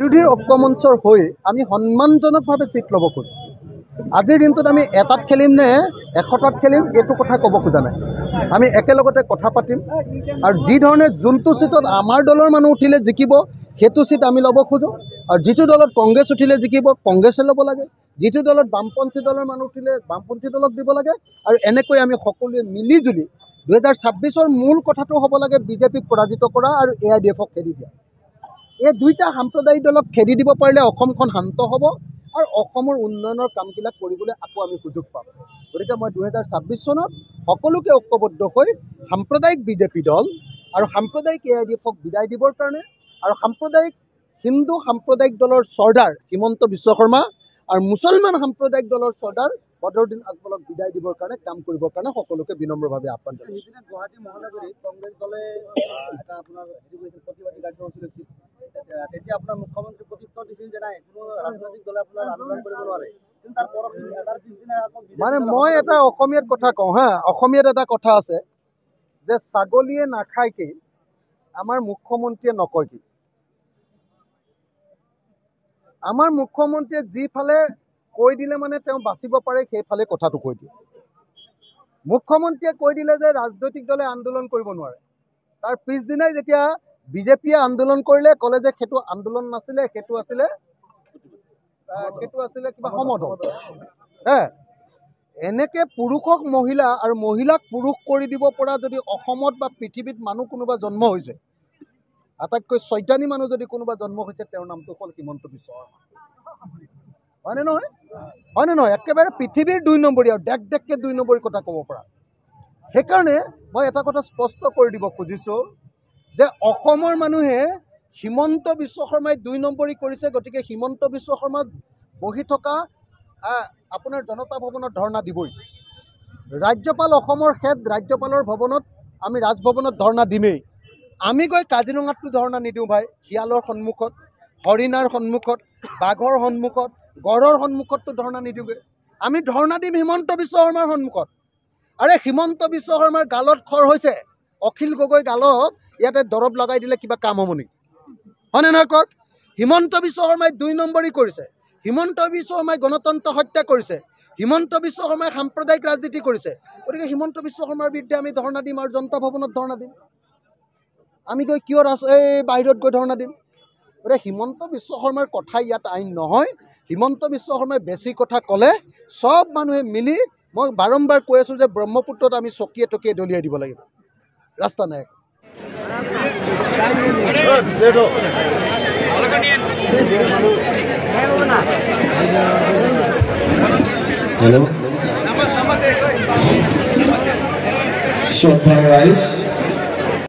বিৰোধীৰ ঐক্যমঞ্চৰ হৈ আমি সন্মানজনকভাৱে চিট ল'ব খোজোঁ। আজিৰ দিনটোত আমি এটাত খেলিম নে 100টাত খেলিম এইটো কথা ক'ব খোজা নাই। আমি একেলগতে কথা পাতিম আৰু যি ধৰণে যোনটো চিটত আমাৰ দলৰ মানুহ উঠিলে জিকিব সেইটো চিট আমি ল'ব খোজোঁ আৰু যিটো দলত কংগ্ৰেছ উঠিলে জিকিব কংগ্ৰেছে ল'ব লাগে, যিটো দলত বামপন্থী দলৰ মানুহ উঠিলে বামপন্থী দলক দিব লাগে আৰু এনেকৈ আমি সকলোৱে মিলিজুলি 2026ৰ মূল কথাটো হ'ব লাগে বিজেপিক পৰাজিত কৰা আৰু AIDFক খেদি দিয়া। এই দুইটা সাম্প্ৰদায়িক দলক খেদি দিব পাৰিলে অসমখন শান্ত হ'ব আৰু অসমৰ উন্নয়নৰ কামবিলাক কৰিবলৈ আকৌ আমি সুযোগ পাম। গতিকে মই 2026 চনত সকলোকে ঐক্যবদ্ধ হৈ সাম্প্ৰদায়িক বিজেপি দল আৰু সাম্প্ৰদায়িক AIDFক বিদায় দিবৰ কাৰণে আৰু হিন্দু সাম্প্ৰদায়িক দলৰ চৰ্দাৰ হিমন্ত বিশ্ব শৰ্মা আৰু মুছলমান সাম্প্ৰদায়িক দলৰ চৰ্দাৰ বদৰুদ্দিন আকবৰক বিদায় দিবৰ কাৰণে কাম কৰিবৰ কাৰণে সকলোকে বিনম্ৰভাৱে আহ্বান জনাইছোঁ। সেইদিনা গুৱাহাটী মহানগৰীত কংগ্ৰেছ দলে এটা আপোনাৰ প্ৰতিবাদী কাৰ্যসূচী লৈছিল। তেতিয়া আপোনাৰ মুখ্যমন্ত্ৰী প্ৰত্যুত্তৰ দিছিল যে নাই কোনো ৰাজনৈতিক দলে আপোনাৰ আন্দোলন কৰিব নোৱাৰে। কিন্তু তাৰ পিছদিনা মানে মই এটা অসমীয়াত কথা কওঁ হা, অসমীয়াত এটা কথা আছে যে ছাগলীয়ে নাখায় কি আমাৰ মুখ্যমন্ত্ৰীয়ে নকয় কি। আমাৰ মুখ্যমন্ত্ৰীয়ে যিফালে কৈ দিলে মানে তেওঁ বাচিব পাৰে সেইফালে কথাটো কৈ দিয়ে। মুখ্যমন্ত্ৰীয়ে কৈ দিলে যে ৰাজনৈতিক দলে আন্দোলন কৰিব নোৱাৰে, তাৰ পিছদিনাই যেতিয়া বিজেপিয়ে আন্দোলন কৰিলে ক'লে যে সেইটো আন্দোলন নাছিলে, সেইটো আছিলে কিবা সমদল। এনেকৈ পুৰুষক মহিলা আৰু মহিলাক পুৰুষ কৰি দিব পৰা যদি অসমত বা পৃথিৱীত মানুহ কোনোবা জন্ম হৈছে, আটাইতকৈ চৈতানী মানুহ যদি কোনোবা জন্ম হৈছে তেওঁৰ নামটো হ'ল হিমন্ত বিশ্ব শৰ্মা। হয়নে নহয়? হয়নে নহয়? একেবাৰে পৃথিৱীৰ 2 নম্বৰী আৰু ডেককৈ 2 নম্বৰী কথা ক'ব পৰা। সেইকাৰণে মই এটা কথা স্পষ্ট কৰি দিব খুজিছোঁ যে অসমৰ মানুহে হিমন্ত বিশ্ব শৰ্মাই 2 নম্বৰী কৰিছে, গতিকে হিমন্ত বিশ্ব শৰ্মা বহি থকা আপোনাৰ জনতা ভৱনত ধৰ্ণা দিবই। ৰাজ্যপাল অসমৰ হেড ৰাজ্যপালৰ ভৱনত আমি ৰাজভৱনত ধৰ্ণা দিমেই। আমি গৈ কাজিৰঙাতটো ধৰ্ণা নিদিওঁ ভাই, শিয়ালৰ সন্মুখত, হৰিণাৰ সন্মুখত, বাঘৰ সন্মুখত, গড়ৰ সন্মুখতটো ধৰ্ণা নিদিওঁগৈ। আমি ধৰ্ণা দিম হিমন্ত বিশ্ব শৰ্মাৰ সন্মুখত। আৰে হিমন্ত বিশ্ব শৰ্মাৰ গালত খৰ হৈছে, অখিল গগৈ গালত ইয়াতে দৰৱ লগাই দিলে কিবা কাম হ'ব নেকি? হয়নে নহয় কওক? হিমন্ত বিশ্ব শৰ্মাই 2 নম্বৰী কৰিছে, হিমন্ত বিশ্ব শৰ্মাই গণতন্ত্ৰ হত্যা কৰিছে, হিমন্ত বিশ্ব শৰ্মাই সাম্প্ৰদায়িক ৰাজনীতি কৰিছে। গতিকে হিমন্ত বিশ্ব শৰ্মাৰ বিৰুদ্ধে আমি ধৰ্ণা দিম আৰু জনতা ভৱনত ধৰ্ণা দিম। আমি গৈ কিয় বাহিৰত গৈ ধৰ্ণা দিম? গতিকে হিমন্ত বিশ্ব শৰ্মাৰ কথা ইয়াত আইন নহয়। হিমন্ত বিশ্ব শৰ্মাই বেছি কথা ক'লে চব মানুহে মিলি, মই বাৰম্বাৰ কৈ আছোঁ যে ব্ৰহ্মপুত্ৰত আমি চকীয়ে টকীয়ে দলিয়াই দিব লাগিব, ৰাস্তা নাই। Hello. Short time rise.